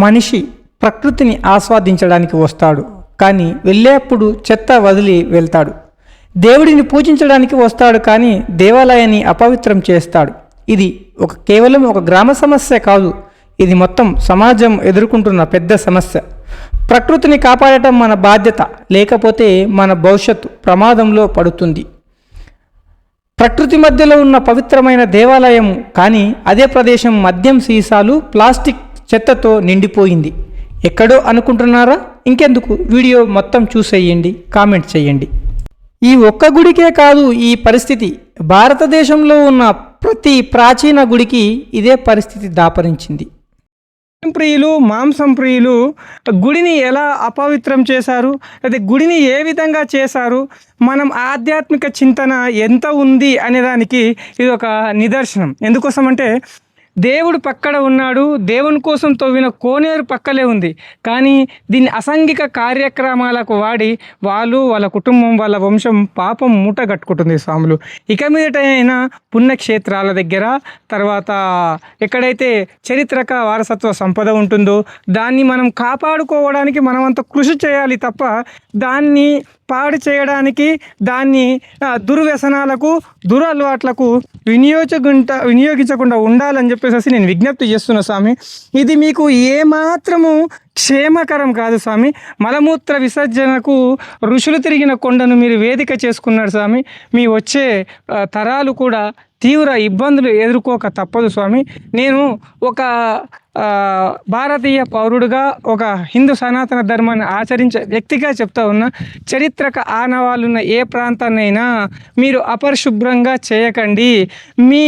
మనిషి ప్రకృతిని ఆస్వాదించడానికి వస్తాడు, కానీ వెళ్ళేప్పుడు చెత్త వదిలి వెళ్తాడు. దేవుడిని పూజించడానికి వస్తాడు, కానీ దేవాలయాన్ని అపవిత్రం చేస్తాడు. ఇది కేవలం ఒక గ్రామ సమస్య కాదు, ఇది మొత్తం సమాజం ఎదుర్కొంటున్న పెద్ద సమస్య. ప్రకృతిని కాపాడటం మన బాధ్యత, లేకపోతే మన భవిష్యత్తు ప్రమాదంలో పడుతుంది. ప్రకృతి మధ్యలో ఉన్న పవిత్రమైన దేవాలయం, కానీ అదే ప్రదేశం మద్యం సీసాలు, ప్లాస్టిక్ చెత్తతో నిండిపోయింది. ఎక్కడో అనుకుంటున్నారా? ఇంకెందుకు, వీడియో మొత్తం చూసేయండి, కామెంట్ చేయండి. ఈ ఒక్క గుడికే కాదు ఈ పరిస్థితి, భారతదేశంలో ఉన్న ప్రతి ప్రాచీన గుడికి ఇదే పరిస్థితి దాపరించింది. ప్రియులు, మాంసం ప్రియులు గుడిని ఎలా అపవిత్రం చేశారు, అయితే గుడిని ఏ విధంగా చేశారు, మనం ఆధ్యాత్మిక చింతన ఎంత ఉంది అనేదానికి ఇది ఒక నిదర్శనం. ఎందుకోసం అంటే దేవుడు పక్కన ఉన్నాడు, దేవుని కోసం తవ్విన కోనేరు పక్కలే ఉంది, కానీ దీన్ని అసాంఘిక కార్యక్రమాలకు వాడి వాళ్ళ కుటుంబం, వాళ్ళ వంశం పాపం మూట కట్టుకుంటుంది స్వాములు. ఇక మీదటైనా పుణ్యక్షేత్రాల దగ్గర, తర్వాత ఎక్కడైతే చారిత్రక వారసత్వ సంపద ఉంటుందో దాన్ని మనం కాపాడుకోవడానికి మనమంత కృషి చేయాలి తప్ప దాన్ని పాడు చేయడానికి, దాన్ని దుర్వ్యసనాలకు, దురలవాట్లకు వినియోగించకుండా ఉండాలని చెప్పేసి నేను విజ్ఞప్తి చేస్తున్నా స్వామి. ఇది మీకు ఏమాత్రము క్షేమకరం కాదు స్వామి. మలమూత్ర విసర్జనకు ఋషులు తిరిగిన కొండను మీరు వేదిక చేసుకున్నారు స్వామి. మీ వచ్చే తరాలు కూడా తీవ్ర ఇబ్బందులు ఎదుర్కోక తప్పదు స్వామి. నేను ఒక భారతీయ పౌరుడుగా, ఒక హిందూ సనాతన ధర్మాన్ని ఆచరించే వ్యక్తిగా చెప్తా ఉన్నా, చారిత్రక ఆనవాళ్ళున్న ఏ ప్రాంతాన్నైనా మీరు అపరిశుభ్రంగా చేయకండి. మీ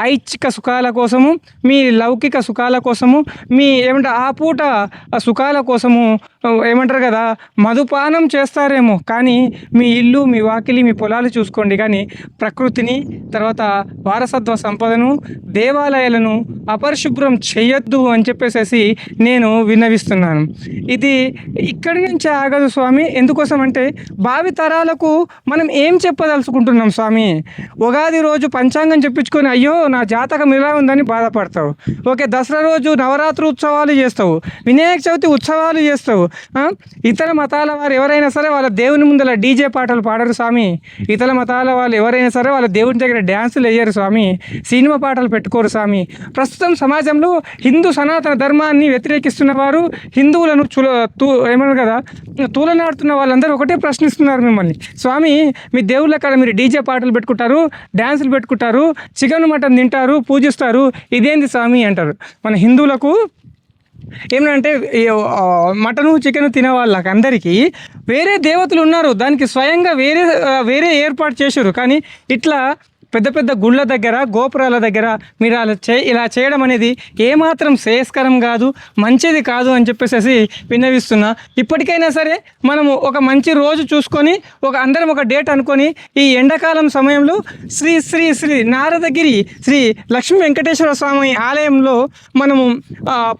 ఐచ్ఛిక సుఖాల కోసము, మీ లౌకిక సుఖాల కోసము, మీ ఆ పూట సుఖాల కోసము ఏమంటారు కదా, మధుపానం చేస్తారేమో, కానీ మీ ఇల్లు, మీ వాకిలి, మీ పొలాలు చూసుకోండి. కానీ ప్రకృతిని, తర్వాత వారసత్వ సంపదను, దేవాలయాలను అపరిశుభ్రం చేయొద్దు అని చెప్పేసి నేను విన్నవిస్తున్నాను. ఇది ఇక్కడి నుంచి ఆగదు స్వామి. ఎందుకోసం అంటే భావి తరాలకు మనం ఏం చెప్పదలుచుకుంటున్నాం స్వామి? ఉగాది రోజు పంచాంగం చెప్పించుకొని అయ్యో నా జాతకం ఇలా ఉందని బాధపడతావు. ఓకే, దసరా రోజు నవరాత్రి ఉత్సవాలు చేస్తావు, వినాయక చవితి ఉత్సవాలు చేస్తావు. ఇతర మతాల వారు ఎవరైనా సరే వాళ్ళ దేవుని ముందర డీజే పాటలు పాడరు స్వామి. ఇతర మతాల వాళ్ళు ఎవరైనా సరే వాళ్ళ దేవుని దగ్గర డ్యాన్సులు వేయరు స్వామి, సినిమా పాటలు పెట్టుకోరు స్వామి. ప్రస్తుతం సమాజంలో హిందూ సనాతన ధర్మాన్ని వ్యతిరేకిస్తున్న వారు, హిందువులను ఏమన్నారు కదా తూలనాడుతున్న వాళ్ళందరూ ఒకటే ప్రశ్నిస్తున్నారు మిమ్మల్ని. స్వామి, మీ దేవుళ్ళ కాడ మీరు డీజే పాటలు పెట్టుకుంటారు, డ్యాన్సులు పెట్టుకుంటారు, చికెన్ మటన్ తింటారు, పూజిస్తారు, ఇదేంది స్వామి అంటారు. మన హిందువులకు ఏమంటే మటను చికెన్ తినే వాళ్ళకి అందరికీ వేరే దేవతలు ఉన్నారు, దానికి స్వయంగా వేరే ఏర్పాటు చేశారు. కానీ ఇట్లా పెద్ద పెద్ద గుళ్ళ దగ్గర, గోపురాల దగ్గర మీరు ఇలా చేయడం అనేది ఏమాత్రం శ్రేయస్కరం కాదు, మంచిది కాదు అని చెప్పేసి విన్నవిస్తున్నా. ఇప్పటికైనా సరే మనము ఒక మంచి రోజు చూసుకొని, అందరం ఒక డేట్ అనుకొని, ఈ ఎండాకాలం సమయంలో శ్రీ శ్రీ శ్రీ నారదగిరి శ్రీ లక్ష్మీ వెంకటేశ్వర స్వామి ఆలయంలో మనము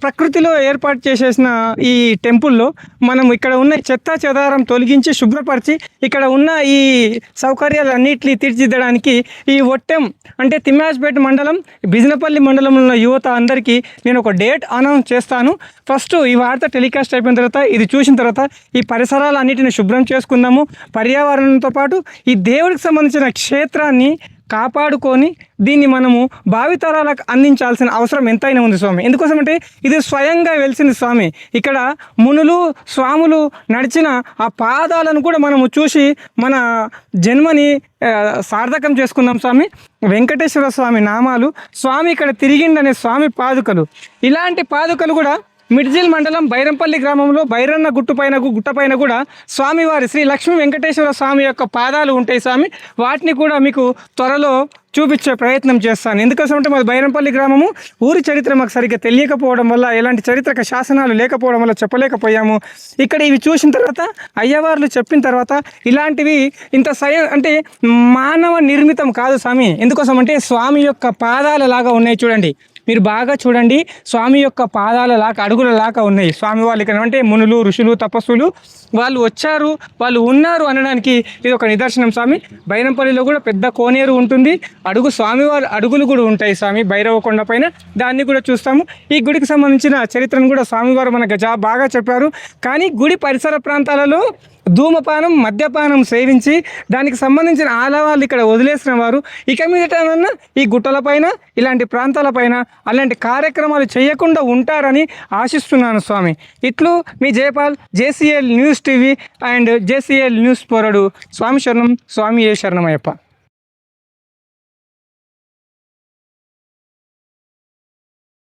ప్రకృతిలో ఏర్పాటు చేసేసిన ఈ టెంపుల్లో మనం ఇక్కడ ఉన్న చెత్త చెదారం తొలగించి శుభ్రపరిచి ఇక్కడ ఉన్న ఈ సౌకర్యాలన్నింటినీ తీర్చిదిద్దడానికి ఈ ఒట్టెం అంటే తిమ్మాజ్పేట మండలం, బిజినపల్లి మండలంలో ఉన్న యువత అందరికీ నేను ఒక డేట్ అనౌన్స్ చేస్తాను. ఫస్ట్ ఈ వార్త టెలికాస్ట్ అయిపోయిన తర్వాత, ఇది చూసిన తర్వాత ఈ పరిసరాలన్నిటిని శుభ్రం చేసుకుందాము. పర్యావరణంతో పాటు ఈ దేవుడికి సంబంధించిన క్షేత్రాన్ని కాపాడుకొని దీన్ని మనము భావితరాలకు అందించాల్సిన అవసరం ఎంతైనా ఉంది స్వామి. ఎందుకోసమంటే ఇది స్వయంగా వెలిసింది స్వామి. ఇక్కడ మునులు, స్వాములు నడిచిన ఆ పాదాలను కూడా మనము చూసి మన జన్మని సార్థకం చేసుకుందాం స్వామి. వెంకటేశ్వర స్వామి నామాలు, స్వామి ఇక్కడ తిరిగిండనే స్వామి పాదుకలు, ఇలాంటి పాదుకలు కూడా మిడ్జిల్ మండలం బైరంపల్లి గ్రామంలో బైరన్న గుట్టపైన కూడా స్వామివారి శ్రీ లక్ష్మీ వెంకటేశ్వర స్వామి యొక్క పాదాలు ఉంటాయి స్వామి. వాటిని కూడా మీకు త్వరలో చూపించే ప్రయత్నం చేస్తాను. ఎందుకోసమంటే మాది బైరంపల్లి గ్రామము, ఊరి చరిత్ర మాకు సరిగ్గా తెలియకపోవడం వల్ల, ఎలాంటి చారిత్రక శాసనాలు లేకపోవడం వల్ల చెప్పలేకపోయాము. ఇక్కడ ఇవి చూసిన తర్వాత, అయ్యవార్లు చెప్పిన తర్వాత, ఇలాంటివి ఇంత అంటే మానవ నిర్మితం కాదు స్వామి. ఎందుకోసమంటే స్వామి యొక్క పాదాల లాగా ఉన్నాయి చూడండి. మీరు బాగా చూడండి, స్వామి యొక్క పాదాల లాగా అడుగుల లాగా ఉన్నాయి స్వామి వాళ్ళు ఇక్కడ. అంటే మునులు ఋషులు తపస్సులు వాళ్ళు వచ్చారు, వాళ్ళు ఉన్నారు అనడానికి ఇది ఒక నిదర్శనం స్వామి. బైరంపల్లిలో కూడా పెద్ద కోనేరు ఉంటుంది, స్వామివారి అడుగులు కూడా ఉంటాయి స్వామి భైరవ కొండ పైన, దాన్ని కూడా చూస్తాము. ఈ గుడికి సంబంధించిన చరిత్రను కూడా స్వామివారు మనకు బాగా చెప్పారు. కానీ గుడి పరిసర ప్రాంతాలలో ధూమపానం మద్యపానం సేవించి దానికి సంబంధించిన ఆనవాళ్ళు ఇక్కడ వదిలేసిన వారు ఇక మీదటనన్నా ఈ గుట్టలపైన ఇలాంటి ప్రాంతాలపైన అలాంటి కార్యక్రమాలు చేయకుండా ఉంటారని ఆశిస్తున్నాను స్వామి. ఇట్లు మీ Jayapal, JCL news TV and JCL news పోరడు. స్వామి శరణం, స్వామి ఏ శరణమయ్యప్ప.